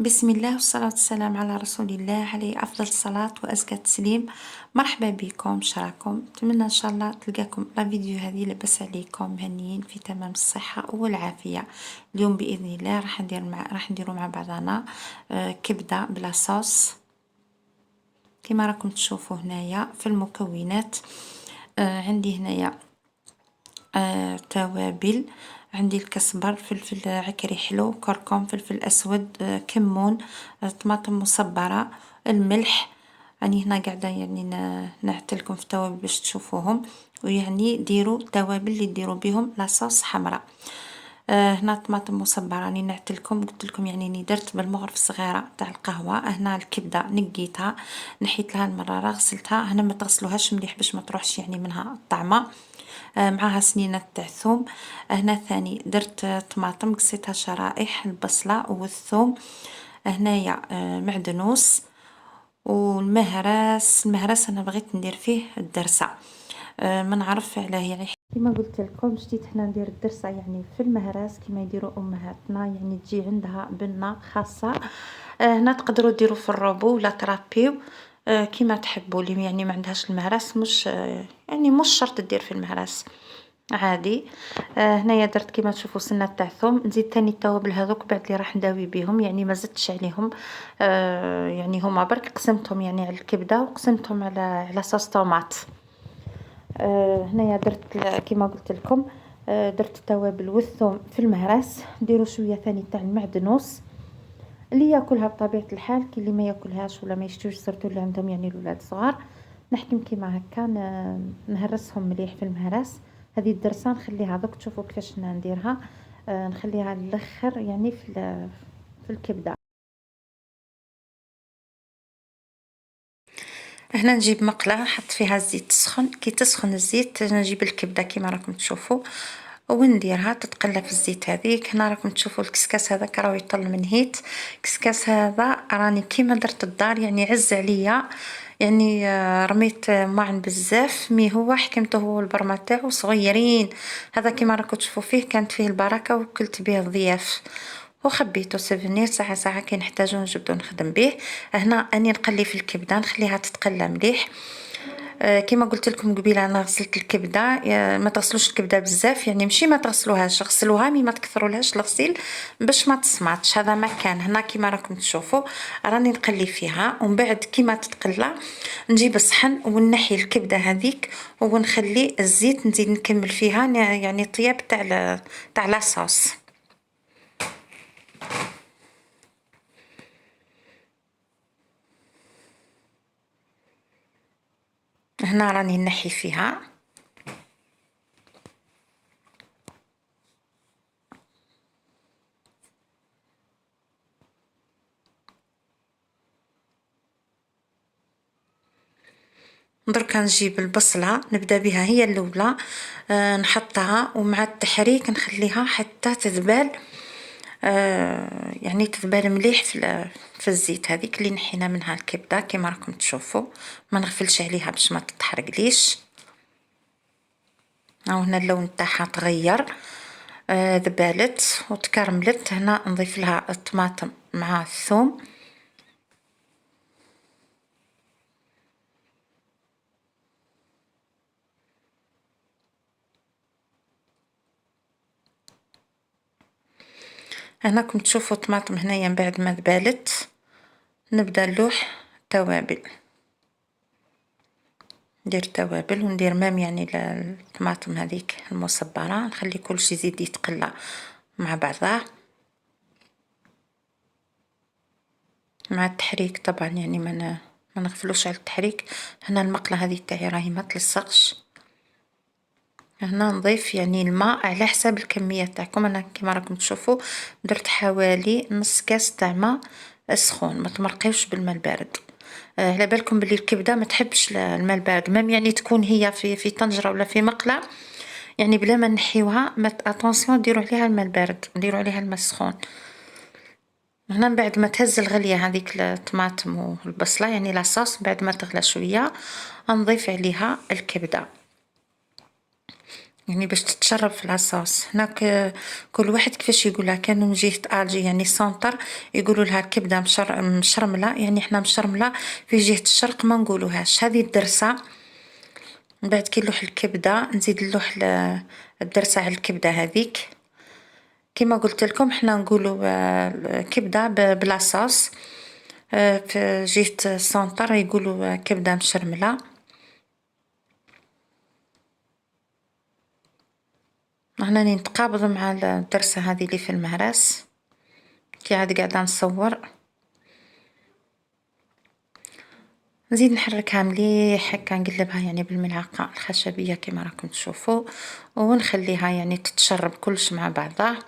بسم الله والصلاة والسلام على رسول الله عليه أفضل الصلاة وأزكى التسليم. مرحبا بكم، شراكم نتمنى إن شاء الله تلقاكم لا فيديو هذه لبس عليكم مهنيين في تمام الصحة والعافية. اليوم بإذن الله راح نديرو مع بعضنا كبدة بلا صوص كما راكم تشوفوا هنايا في المكونات. عندي هنايا توابل، عندي الكزبر، فلفل عكري حلو، كركم، فلفل اسود، كمون، طماطم مصبره، الملح. راني هنا قاعده يعني نعتلكم في التوابل باش تشوفوهم، ويعني ديروا التوابل اللي ديروا بهم لاصوص حمراء. هنا طماطم مصبره راني نعتلكم، قلت لكم يعني اني درت بالمغرف صغيره تاع القهوه. هنا الكبده نقيتها، نحيت لها المراره، غسلتها. هنا ما تغسلوهاش مليح باش ما تروحش يعني منها الطعمه. معاها سنينة تاع ثوم. هنا ثاني درت طماطم قصيتها شرائح، البصلة والثوم. هنايا معدنوس والمهرس. المهرس انا بغيت ندير فيه الدرسة، ما نعرف علاه يعني. كما قلت لكم جديت هنا ندير الدرسة يعني في المهرس كما يديروا امهاتنا، يعني تجي عندها بنة خاصة. هنا تقدروا ديروا في الروبو ولا ترابيو كما تحبوا. اللي يعني ما عندهاش المهرس مش يعني مش شرط دير في المهرس عادي. هنايا درت كيما تشوفوا سنة تاع ثوم. نزيد تاني التوابل هذوك بعد اللي راح نداوي بهم، يعني ما زدتش عليهم. يعني هما برك قسمتهم يعني على الكبده وقسمتهم على صوص طوماط. هنايا درت كيما قلت لكم، درت التوابل والثوم في المهرس. نديروا شويه ثاني تاع المعدنوس اللي ياكلها بطبيعه الحال، كاين اللي ما ياكلهاش ولا ما يشتوش، صرتوا اللي عندهم يعني الاولاد صغار. نحكم كيما هكا نهرسهم مليح في المهرس. هذه الدرسه نخليها دوك تشوفوا كيفاش نديرها. نخليها للاخر يعني في الكبده. هنا نجيب مقله نحط فيها الزيت سخن، كي تسخن الزيت نجيب الكبده كيما راكم تشوفوا ونديرها تتقلى في الزيت. هذيك هنا راكم تشوفوا الكسكاس هذاك راهو يطل من هيت. الكسكاس هذا راني كيما درت الدار يعني عز عليا، يعني رميت معن بزاف، مي هو حكمته هو البرمه تاعو صغيرين. هذا كيما راكم تشوفوا فيه كانت فيه البركه وكلت به الضياف وخبيته سيفونير. ساعه ساعه كي نحتاجو نجبدو نخدم به. هنا اني نقلي في الكبده نخليها تتقلى مليح. كما قلت لكم قبيله انا غسلت الكبده. ما تغسلوش الكبده بزاف، يعني ماشي ما تغسلوهاش، غسلوها مي ما تكثرولهاش الغسيل باش ما تصماتش. هذا مكان هنا كما راكم تشوفوا راني نقلي فيها، ومن بعد كما تتقلى نجيب الصحن ونحي الكبده هذيك ونخلي الزيت نزيد نكمل فيها يعني طياب تاع لاصوص. هنا راني نحي فيها. دركا نجيب البصلة نبدا بها هي الاولى، نحطها ومع التحريك نخليها حتى تذبل. يعني تذبل مليح في الزيت هذيك اللي نحينا منها الكبده كما راكم تشوفوا. ما نغفلش عليها باش ما تتحرقليش. هنا اللون تاعها تغير، ذبالت وتكرملت. هنا نضيف لها الطماطم مع الثوم. هنا كنت تشوفوا الطماطم هنايا من بعد ما ذبالت نبدا نلوح توابل. ندير توابل وندير مام يعني الطماطم هذيك المصبره، نخلي كل شيء يزيد يتقلى مع بعضه مع التحريك. طبعا يعني ما نغفلوش على التحريك. هنا المقله هذه تاعي راهي ما تلصقش. هنا نضيف يعني الماء على حساب الكميه تاعكم. انا كما راكم تشوفوا درت حوالي نص كاس تاع ماء سخون، ما تمرقيوش بالماء البارد. على بالكم بلي الكبده ما تحبش الماء البارد، مام يعني تكون هي في طنجره ولا في مقله، يعني بلا ما نحيوها ما اتونسيون ديروا عليها الماء البارد، ديروا عليها الماء السخون. هنا من بعد ما تهز الغليه هذيك الطماطم والبصله يعني لاصوص، بعد ما تغلى شويه نضيف عليها الكبده. يعني باش تتشرب في لاصوص. هناك كل واحد كيفاش يقولها. كانوا من جهة الجي يعني سونتر يقولوا لها الكبده مشرمله، يعني حنا مشرمله في جهة الشرق ما نقولوهاش. هذه الدرسه من بعد كي نلوح الكبده نزيد نلوح الدرسه على الكبده هذيك. كما قلت لكم حنا نقولوا كبده بلاصوص، في جهة السونتر يقولوا كبده مشرمله. هنا نتقابض مع الدرسة هذه اللي في المهرس كي عاد قاعدة نصور. نزيد نحركها مليح هكا، نقلبها يعني بالملعقة الخشبية كما راكم تشوفوا، ونخليها يعني تتشرب كلش مع بعضها.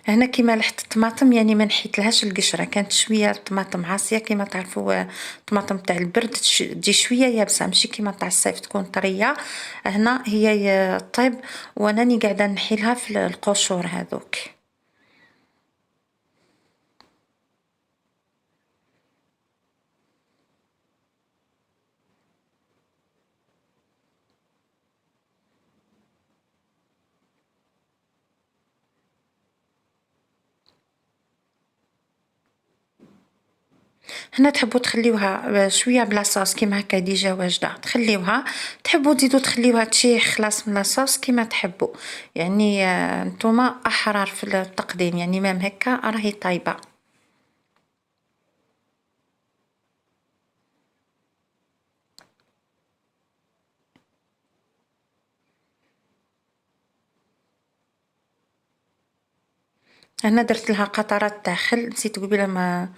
هنا كيما لحت الطماطم يعني ما نحيتلهاش القشرة، كانت شوية طماطم عاصية كيما تعرفوا الطماطم تاع البرد تجي شوية يابسة، ماشي كيما تاع الصيف تكون طرية. هنا هي طيب وانني قاعدة نحيلها في القشور هذوك. هنا تحبوا تخليوها شويه بلاصوص كيما هكا ديجا واجده، تخليوها. تحبوا تزيدوا تخليوها تشيخ خلاص من لاصوص كيما تحبوا، يعني نتوما احرار في التقديم، يعني مام هكا راهي طايبه. هنا درت لها قطرات داخل، نسيت قبيله ما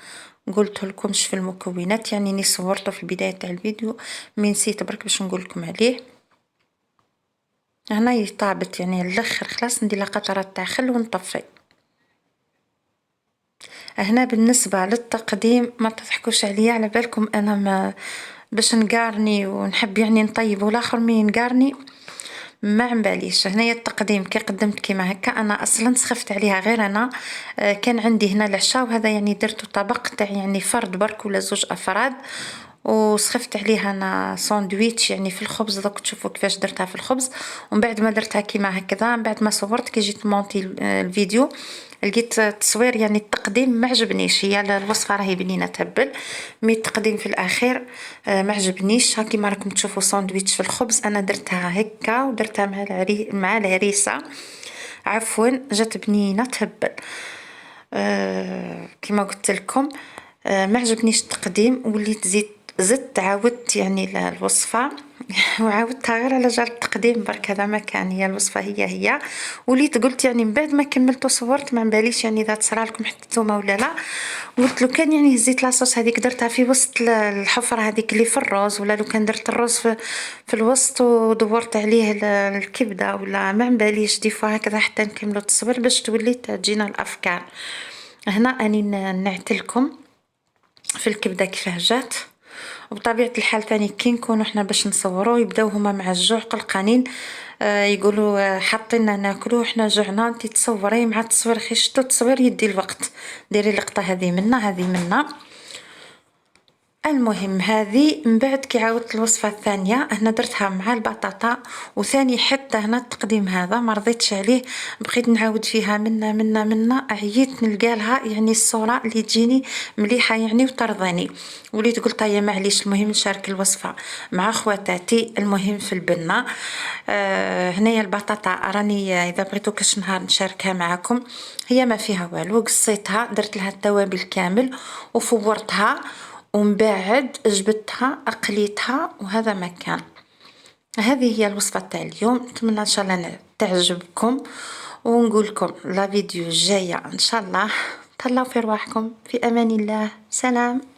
قلت لكمش في المكونات، يعني ني صورته في البدايه تاع الفيديو مي نسيت برك باش نقول لكم عليه. هنا يطابت يعني الاخر خلاص، ندير لها قطرات داخل ونطفي. هنا بالنسبة للتقديم ما تضحكوش عليا، على بالكم انا ما باش نقارني ونحب يعني نطيب والاخر مي نقارني ما عمباليش. هنايا التقديم كي قدمت كيما هكا انا اصلا سخفت عليها غير انا. كان عندي هنا العشاء وهذا يعني درته طبق تاع يعني فرد برك ولا زوج افراد، وسخفت عليها انا ساندويتش يعني في الخبز. دوك تشوفوا كيفاش درتها في الخبز، ومن بعد ما درتها كيما هكذا من بعد ما صورت كي جيت مونتي الفيديو لقيت التصوير يعني التقديم ما عجبنيش. هي الوصفه راهي بنينه تهبل، مي التقديم في الاخير ما عجبنيش. ها كيما راكم تشوفوا ساندويتش في الخبز انا درتها هكا ودرتها مع الهريسه، عفوا جات بنينه تهبل. كما قلت لكم ما عجبنيش التقديم، وليت زدت عاودت يعني الوصفه وعاودتها غير على جال التقديم برك. هذا ما كان، هي الوصفه هي وليت قلت يعني من بعد ما كملت وصورت ما باليش يعني اذا تصرى لكم حتى نتوما ولا لا. قلت لو كان يعني هزيت لاصوص هذيك درتها في وسط الحفره هذيك اللي في الرز، ولا لو كان درت الرز في الوسط ودورت عليه الكبده ولا ما باليش دي فوا هكذا حتى نكملوا التصوير باش تولي تجينا الافكار. هنا اني نعتلكم في الكبده كيفاه جات. وبطبيعة الحال ثاني كي نكونوا حنا باش نصوروا يبداو هما مع الجوع قلقانين، يقولوا حاطيننا ناكلوا حنا جوعنا. انتي تصوري مع التصوير خي شتو التصوير يدي الوقت، ديري اللقطه هذه منا هذه منا. المهم هذه من بعد كي عاودت الوصفه الثانيه هنا درتها مع البطاطا، وثاني حتى هنا التقديم هذا ما رضيتش عليه، بقيت نعاود فيها منا عييت نلقالها يعني الصوره اللي تجيني مليحه يعني وترضيني. وليت قلت يا معليش المهم نشارك الوصفه مع خواتاتي، المهم في البنه. هنايا البطاطا راني اذا بغيتو كاش نهار نشاركها معكم، هي ما فيها والو، قصيتها درت لها التوابل كامل وفورتها، ومن بعد جبتها اقليتها وهذا ما كان. هذه هي الوصفه تاع اليوم، نتمنى ان شاء الله تعجبكم، ونقول لكم لا فيديو الجايه ان شاء الله. تهلاو في رواحكم، في امان الله، سلام.